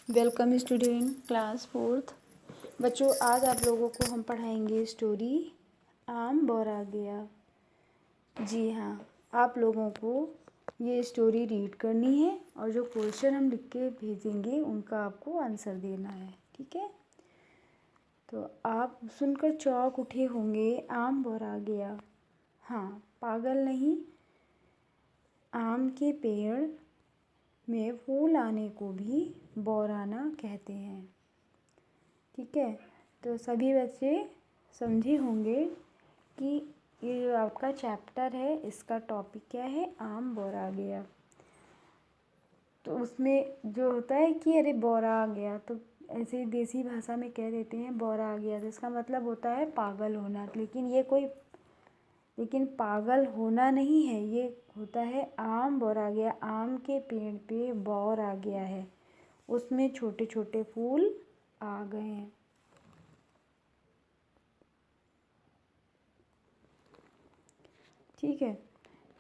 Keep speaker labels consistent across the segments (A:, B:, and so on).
A: Welcome student class fourth. बच्चों, आज आप लोगों को हम पढ़ाएंगे स्टोरी आम बौरा गया। जी हाँ, आप लोगों को ये स्टोरी रीड करनी है और जो क्वेश्चन हम लिख के भेजेंगे उनका आपको आंसर देना है। ठीक है, तो आप सुनकर चौंक उठे होंगे। आम बौरा गया। हाँ, पागल नहीं। आम के पेड़ में फूल आने को भी बौराना कहते हैं। ठीक है, तो सभी बच्चे समझे होंगे कि ये जो आपका चैप्टर है इसका टॉपिक क्या है, आम बौरा गया। तो उसमें जो होता है कि अरे बौरा आ गया, तो ऐसे देसी भाषा में कह देते हैं बौरा आ गया, तो इसका मतलब होता है पागल होना। लेकिन पागल होना नहीं है, ये होता है आम बौरा गया। आम के पेड़ पे बौर आ गया है, उसमें छोटे छोटे फूल आ गए हैं। ठीक है,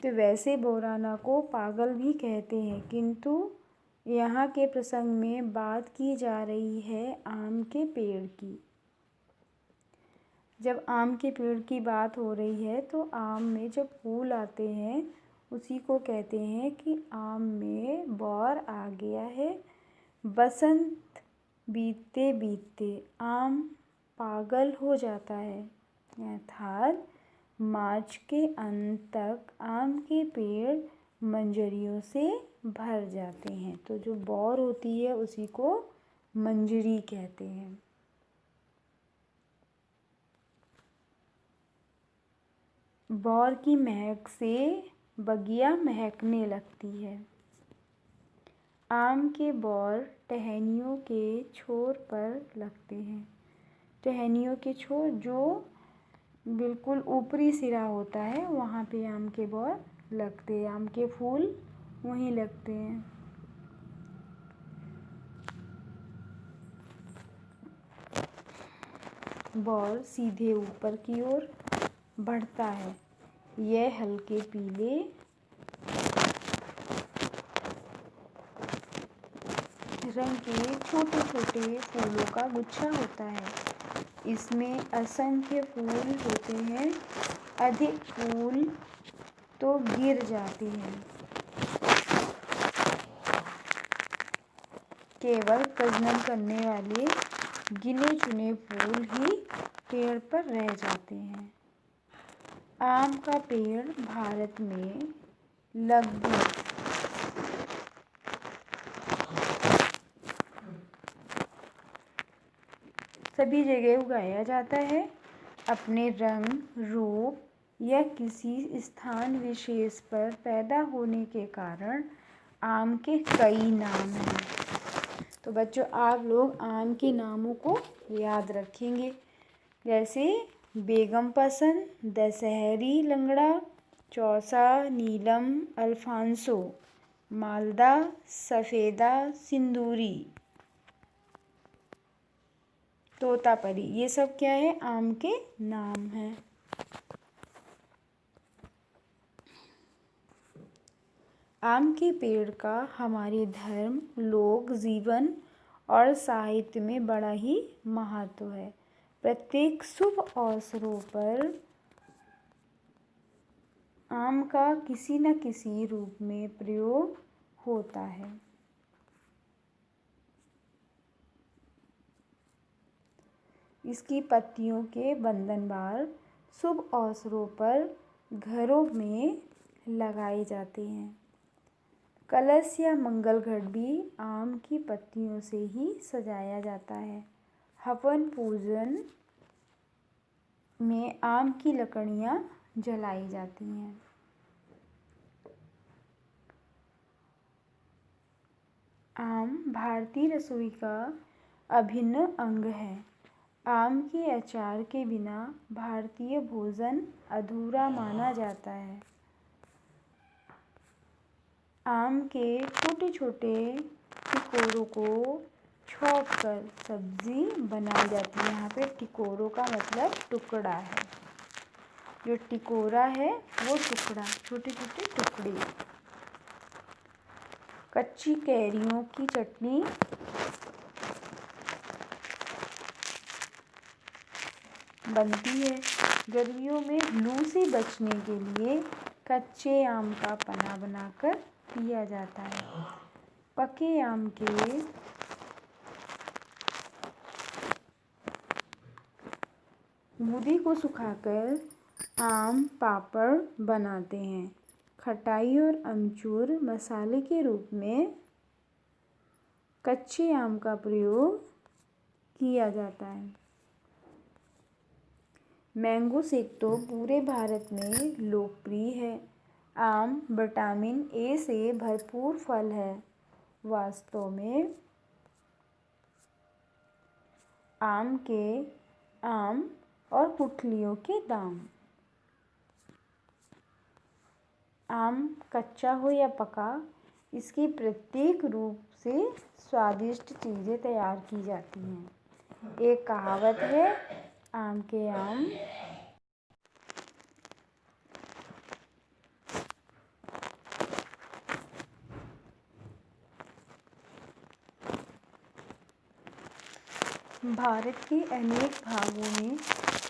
A: तो वैसे बौराना को पागल भी कहते हैं, किंतु यहाँ के प्रसंग में बात की जा रही है आम के पेड़ की। जब आम के पेड़ की बात हो रही है तो आम में जब फूल आते हैं उसी को कहते हैं कि आम में बौर आ गया है। बसंत बीतते बीतते आम पागल हो जाता है, अर्थात मार्च के अंत तक आम के पेड़ मंजरियों से भर जाते हैं। तो जो बौर होती है उसी को मंजरी कहते हैं। बौर की महक से बगिया महकने लगती है। आम के बौर टहनियों के छोर पर लगते हैं। टहनियों के छोर जो बिल्कुल ऊपरी सिरा होता है वहाँ पे आम के बौर लगते हैं, आम के फूल वहीं लगते हैं। बौर सीधे ऊपर की ओर बढ़ता है। यह हल्के पीले रंग के छोटे छोटे फूलों का गुच्छा होता है। इसमें असंख्य फूल होते हैं। अधिक फूल तो गिर जाते हैं, केवल प्रजनन करने वाले गिने चुने फूल ही पेड़ पर रह जाते हैं। आम का पेड़ भारत में लगभग सभी जगह उगाया जाता है। अपने रंग, रूप या किसी स्थान विशेष पर पैदा होने के कारण आम के कई नाम हैं। तो बच्चों, आप लोग आम के नामों को याद रखेंगे, जैसे बेगम पसंद, दशहरी लंगड़ा, चौसा, नीलम, अल्फांसो, मालदा, सफ़ेदा, सिंदूरी, तोतापरी। ये सब क्या है, आम के नाम हैं। आम के पेड़ का हमारे धर्म, लोक जीवन और साहित्य में बड़ा ही महत्व है। प्रत्येक शुभ अवसरों पर आम का किसी न किसी रूप में प्रयोग होता है। इसकी पत्तियों के बंधनवार शुभ अवसरों पर घरों में लगाए जाते हैं। कलश या मंगल घट भी आम की पत्तियों से ही सजाया जाता है। हवन पूजन में आम की लकड़ियाँ जलाई जाती हैं। आम भारतीय रसोई का अभिन्न अंग है। आम के अचार के बिना भारतीय भोजन अधूरा माना जाता है। आम के छोटे छोटे टिकोरों को छौंककर सब्जी बनाई जाती है। यहाँ पे टिकोरों का मतलब टुकड़ा है। जो टिकोरा है वो टुकड़ा, छोटे छोटे टुकड़े। कच्ची कैरियों की चटनी बनती है। गर्मियों में लू से बचने के लिए कच्चे आम का पन्ना बनाकर पिया जाता है। पके आम के गूदे को सुखाकर आम पापड़ बनाते हैं। खटाई और अमचूर मसाले के रूप में कच्चे आम का प्रयोग किया जाता है। मैंगो शेक तो पूरे भारत में लोकप्रिय है। आम विटामिन ए से भरपूर फल है। वास्तव में आम और गुठलियों के दाम। आम कच्चा हो या पका, इसकी प्रत्येक रूप से स्वादिष्ट चीज़ें तैयार की जाती हैं। एक कहावत है, आम के आम। भारत के अनेक भागों में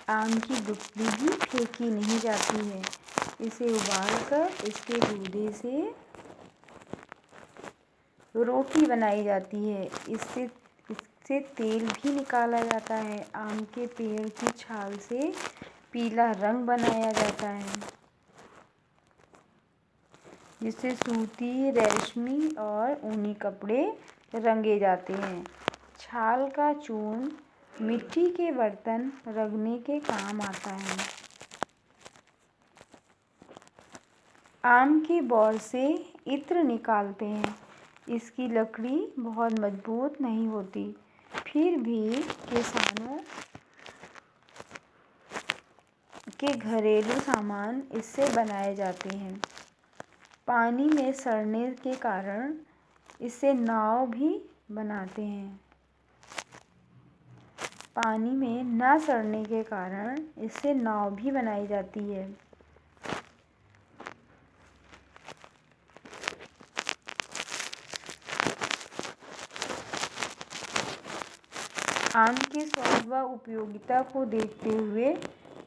A: आम की गुठली भी फेंकी नहीं जाती है। इसे उबालकर इसके गूदे से रोटी बनाई जाती है। इससे तेल भी निकाला जाता है। आम के पेड़ की छाल से पीला रंग बनाया जाता है, जिससे सूती, रेशमी और ऊनी कपड़े रंगे जाते हैं। छाल का चूर्ण मिट्टी के बर्तन रंगने के काम आता है। आम के बौर से इत्र निकालते हैं। इसकी लकड़ी बहुत मजबूत नहीं होती, फिर भी किसानों के घरेलू सामान इससे बनाए जाते हैं। पानी में सड़ने के कारण इससे नाव भी बनाते हैं। पानी में न सड़ने के कारण इससे नाव भी बनाई जाती है। आम के स्वाद व उपयोगिता को देखते हुए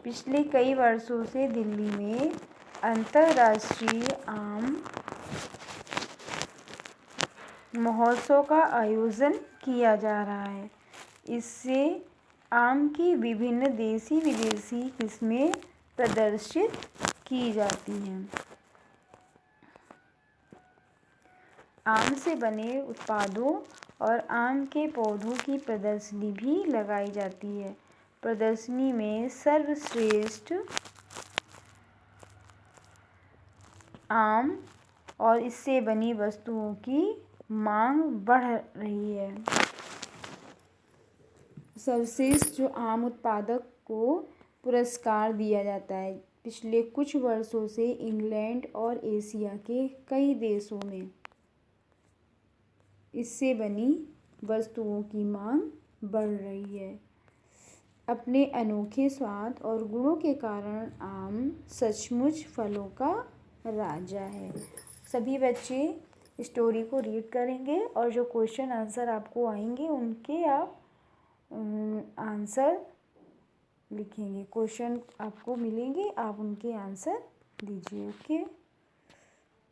A: पिछले कई वर्षों से दिल्ली में अंतर्राष्ट्रीय आम महोत्सव का आयोजन किया जा रहा है। इससे आम की विभिन्न देसी विदेशी किस्में प्रदर्शित की जाती हैं। आम से बने उत्पादों और आम के पौधों की प्रदर्शनी भी लगाई जाती है। प्रदर्शनी में सर्वश्रेष्ठ आम और इससे बनी वस्तुओं की मांग बढ़ रही है। सर्वश्रेष्ठ जो आम उत्पादक को पुरस्कार दिया जाता है। पिछले कुछ वर्षों से इंग्लैंड और एशिया के कई देशों में इससे बनी वस्तुओं की मांग बढ़ रही है। अपने अनोखे स्वाद और गुणों के कारण आम सचमुच फलों का राजा है। सभी बच्चे स्टोरी को रीड करेंगे और जो क्वेश्चन आंसर आपको आएंगे उनके आप आंसर लिखेंगे। क्वेश्चन आपको मिलेंगे, आप उनके आंसर दीजिए। ओके।